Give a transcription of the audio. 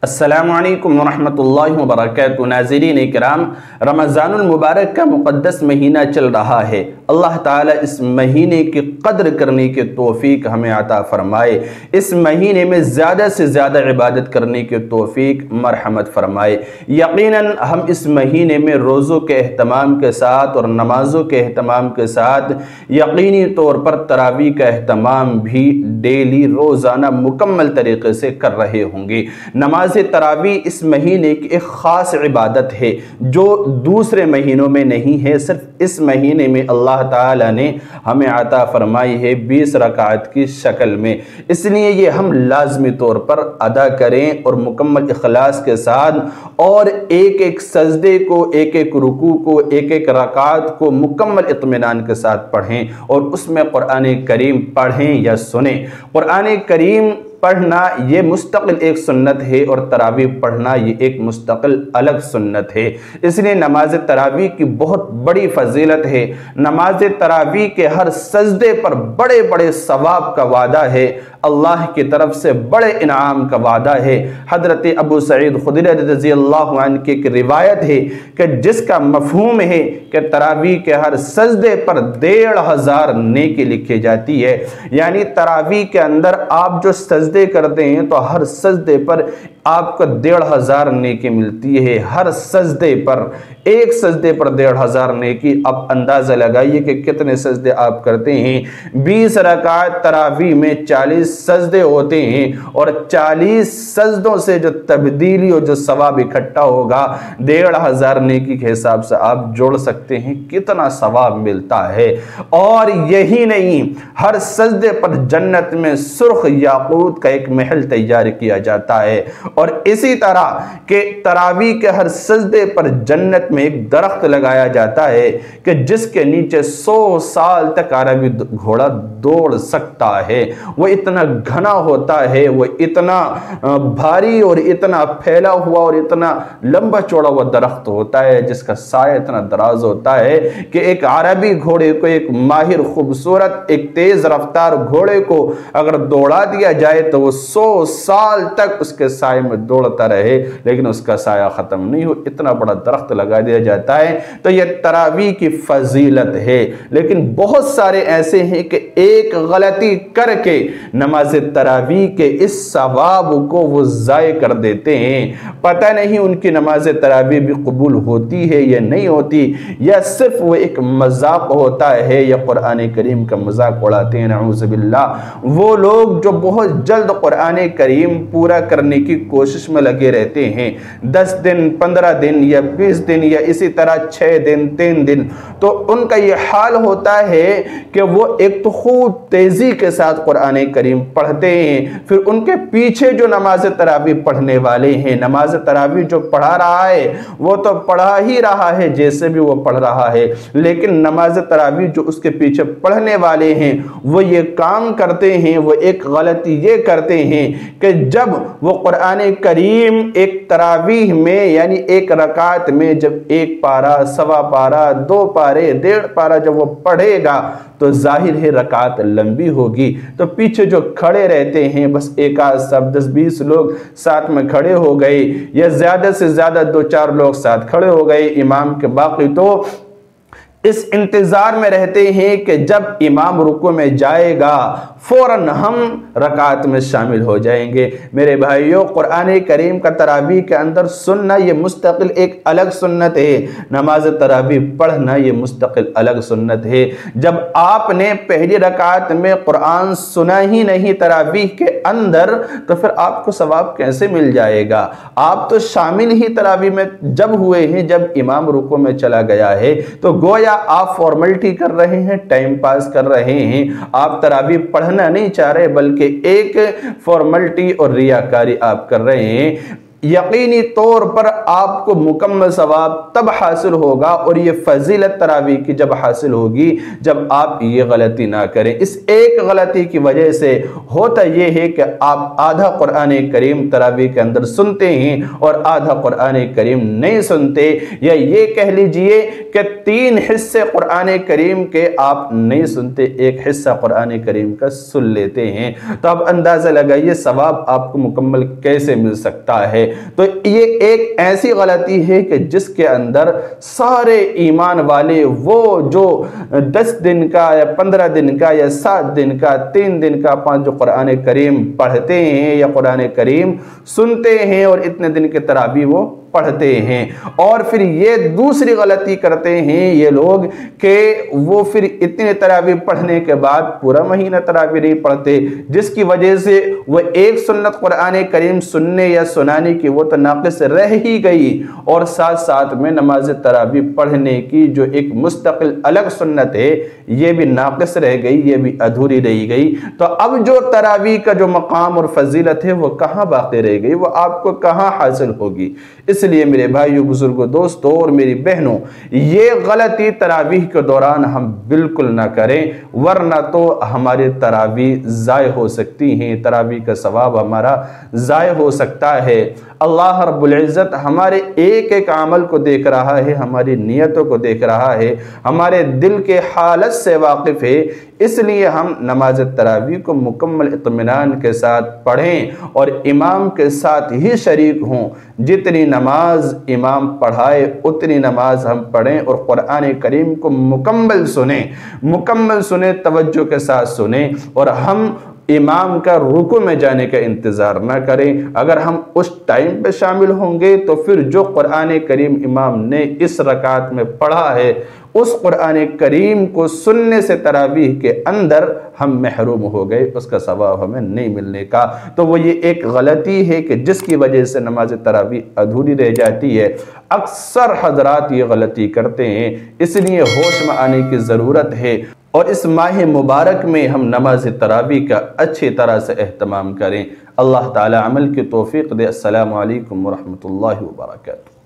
السلام علیکم ورحمۃ اللہ وبرکاتہ۔ ناظرین اکرام، رمضان المبارک کا مقدس مہینہ چل رہا ہے۔ اللہ تعالیٰ اس مہینے کی قدر کرنے کی توفیق ہمیں عطا فرمائے، اس مہینے میں زیادہ سے زیادہ عبادت کرنے کی توفیق مرحمت فرمائے۔ یقیناً ہم اس مہینے میں روزوں کے اہتمام کے ساتھ اور نمازوں کے اہتمام کے ساتھ یقینی طور پر تراویح کا اہتمام بھی ڈیلی روزانہ مکمل طریقے سے کر رہے ہوں گے۔ نماز تراویح اس مہینے کی ایک خاص عبادت ہے جو دوسرے مہینوں میں نہیں ہے، صرف اس مہینے میں اللہ تعالیٰ نے ہمیں عطا فرمائی ہے 20 رکعت کی شکل میں۔ اس لیے یہ ہم لازمی طور پر ادا کریں اور مکمل اخلاص کے ساتھ، اور ایک ایک سجدے کو، ایک ایک رکوع کو، ایک ایک رکعت کو مکمل اطمینان کے ساتھ پڑھیں، اور اس میں قرآن کریم پڑھیں یا سنیں۔ قرآن کریم پڑھنا یہ مستقل ایک سنت ہے، اور تراویح پڑھنا یہ ایک مستقل الگ سنت ہے۔ اس لیے نماز تراویح کی بہت بڑی فضیلت ہے۔ نماز تراویح کے ہر سجدے پر بڑے بڑے ثواب کا وعدہ ہے، اللہ کی طرف سے بڑے انعام کا وعدہ ہے۔ حضرت ابو سعید خدری رضی اللہ عنہ کی ایک روایت ہے کہ جس کا مفہوم ہے کہ تراویح کے ہر سجدے پر 1500 نیکی لکھی جاتی ہے، یعنی تراویح کے اندر آپ جو سجدے کرتے ہیں تو ہر سجدے پر آپ کو 1500 نیکی ملتی ہے۔ ہر سجدے پر، ایک سجدے پر 1500 نیکی۔ اب اندازہ لگائیے کہ کتنے سجدے آپ کرتے ہیں۔ 20 رکعت تراویح میں 40 سجدے ہوتے ہیں، اور 40 سجدوں سے جو تبدیلی اور جو ثواب اکٹھا ہوگا 1500 نیکی کے حساب سے آپ جوڑ سکتے ہیں کتنا ثواب ملتا ہے۔ اور یہی نہیں، ہر سجدے پر جنت میں سرخ یاقوت کا ایک محل تیار کیا جاتا ہے، اور اسی طرح کہ تراویح کے ہر سجدے پر جنت میں ایک درخت لگایا جاتا ہے کہ جس کے نیچے 100 سال تک عربی گھوڑا دوڑ سکتا ہے۔ وہ اتنا گھنا ہوتا ہے، وہ اتنا بھاری اور اتنا پھیلا ہوا اور اتنا لمبا چوڑا وہ درخت ہوتا ہے جس کا سایہ اتنا دراز ہوتا ہے کہ ایک عربی گھوڑے کو، ایک ماہر خوبصورت ایک تیز رفتار گھوڑے کو اگر دوڑا دیا جائے تو وہ 100 سال تک اس کے سائے میں دوڑتا رہے، لیکن اس کا سایہ ختم نہیں ہو، اتنا بڑا درخت لگا دیا جاتا ہے۔ تو یہ تراویح کی فضیلت ہے۔ لیکن بہت سارے ایسے ہیں کہ ایک غلطی کر کے نماز تراویح کے اس ثواب کو وہ ضائع کر دیتے ہیں۔ پتہ نہیں ان کی نماز تراویح بھی قبول ہوتی ہے یا نہیں ہوتی، یا صرف وہ ایک مذاق ہوتا ہے، یا قرآن کریم کا مذاق اڑاتے ہیں، نعوذ باللہ۔ وہ لوگ جو بہت جلد قرآن کریم پورا کرنے کی کوشش میں لگے رہتے ہیں، 10 دن 15 دن یا 20 دن یا اسی طرح 6 دن 3 دن، تو ان کا یہ حال ہوتا ہے کہ وہ ایک تو خوب تیزی کے ساتھ قرآن کریم پڑھتے ہیں، پھر ان کے پیچھے جو نماز تراویح پڑھنے والے ہیں، نماز تراویح جو پڑھا رہا ہے وہ تو پڑھا ہی رہا ہے جیسے بھی وہ پڑھ رہا ہے، لیکن نماز تراویح جو اس کے پیچھے پڑھنے والے ہیں وہ یہ کام کرتے ہیں، وہ ایک غلطی یہ کرتے ہیں کہ جب وہ قرآن کریم ایک تراویح میں، یعنی ایک رکعت میں جب 1 پارہ، 1.25 پارہ، 2 پارے، 1.5 پارہ جب وہ پڑھے گا تو ظاہر ہے رکعت لمبی ہوگی، تو پیچھے جو کھڑے رہتے ہیں بس ایک آدھ سب 10-20 لوگ ساتھ میں کھڑے ہو گئے، یا زیادہ سے زیادہ 2-4 لوگ ساتھ کھڑے ہو گئے امام کے، باقی تو اس انتظار میں رہتے ہیں کہ جب امام رکوع میں جائے گا فوراً ہم رکعت میں شامل ہو جائیں گے۔ میرے بھائیوں، قرآن کریم کا تراویح کے اندر سننا یہ مستقل ایک الگ سنت ہے، نماز تراویح پڑھنا یہ مستقل الگ سنت ہے۔ جب آپ نے پہلی رکعت میں قرآن سنا ہی نہیں تراویح کے اندر تو پھر آپ کو ثواب کیسے مل جائے گا؟ آپ تو شامل ہی تراویح میں جب ہوئے ہیں جب امام رکوع میں چلا گیا ہے، تو گویا آپ فارملٹی کر رہے ہیں، ٹائم پاس کر رہے ہیں، آپ تراویح پڑھنا نہیں چاہ رہے بلکہ ایک فارملٹی اور ریاکاری آپ کر رہے ہیں۔ یقینی طور پر آپ کو مکمل ثواب تب حاصل ہوگا، اور یہ فضیلت تراویح کی جب حاصل ہوگی جب آپ یہ غلطی نہ کریں۔ اس ایک غلطی کی وجہ سے ہوتا یہ ہے کہ آپ آدھا قرآن کریم تراویح کے اندر سنتے ہیں اور آدھا قرآن کریم نہیں سنتے، یا یہ کہہ لیجئے کہ 3 حصے قرآن کریم کے آپ نہیں سنتے، ایک حصہ قرآن کریم کا سن لیتے ہیں۔ تو اب اندازہ لگائیے ثواب آپ کو مکمل کیسے مل سکتا ہے۔ تو یہ ایک ایسی غلطی ہے کہ جس کے اندر سارے ایمان والے وہ جو 10 دن کا یا 15 دن کا یا 7 دن کا 3 دن کا 5 جو قرآن کریم پڑھتے ہیں یا قرآن کریم سنتے ہیں اور اتنے دن کے تراویح وہ پڑھتے ہیں، اور پھر یہ دوسری غلطی کرتے ہیں یہ لوگ کہ وہ پھر اتنے تراویح پڑھنے کے بعد پورا مہینہ تراویح نہیں پڑھتے، جس کی وجہ سے وہ ایک سنت قرآن کریم سننے یا سنانے کی وہ تو ناقص رہ ہی گئی، اور ساتھ ساتھ میں نماز تراویح پڑھنے کی جو ایک مستقل الگ سنت ہے یہ بھی ناقص رہ گئی، یہ بھی ادھوری رہ گئی۔ تو اب جو تراویح کا جو مقام اور فضیلت ہے وہ کہاں باقی رہ گئی، وہ آپ کو کہاں حاصل ہوگی؟ اس لیے میرے بھائیوں، بزرگوں، دوستوں اور میری بہنوں، یہ غلطی تراویح کے دوران ہم بالکل نہ کریں، ورنہ تو ہماری تراویح ضائع ہو سکتی ہیں، تراویح کا ثواب ہمارا ضائع ہو سکتا ہے۔ اللہ رب العزت ہمارے ایک ایک عمل کو دیکھ رہا ہے، ہماری نیتوں کو دیکھ رہا ہے، ہمارے دل کے حالت سے واقف ہے، اس لیے ہم نماز تراویح کو مکمل اطمینان کے ساتھ پڑھیں اور امام کے ساتھ ہی شریک ہوں۔ جتنی نماز امام پڑھائے اتنی نماز ہم پڑھیں اور قرآن کریم کو مکمل سنیں، توجہ کے ساتھ سنیں، اور ہم امام کا رکوع میں جانے کا انتظار نہ کریں۔ اگر ہم اس ٹائم پہ شامل ہوں گے تو پھر جو قرآن کریم امام نے اس رکعت میں پڑھا ہے اس قرآن کریم کو سننے سے تراویح کے اندر ہم محروم ہو گئے، اس کا ثواب ہمیں نہیں ملنے کا۔ تو وہ یہ ایک غلطی ہے کہ جس کی وجہ سے نماز تراویح ادھوری رہ جاتی ہے۔ اکثر حضرات یہ غلطی کرتے ہیں، اس لیے ہوش میں آنے کی ضرورت ہے، اور اس ماہ مبارک میں ہم نماز تراویح کا اچھی طرح سے اہتمام کریں۔ اللہ تعالی عمل کی توفیق دے۔ السلام علیکم ورحمۃ اللہ وبرکاتہ۔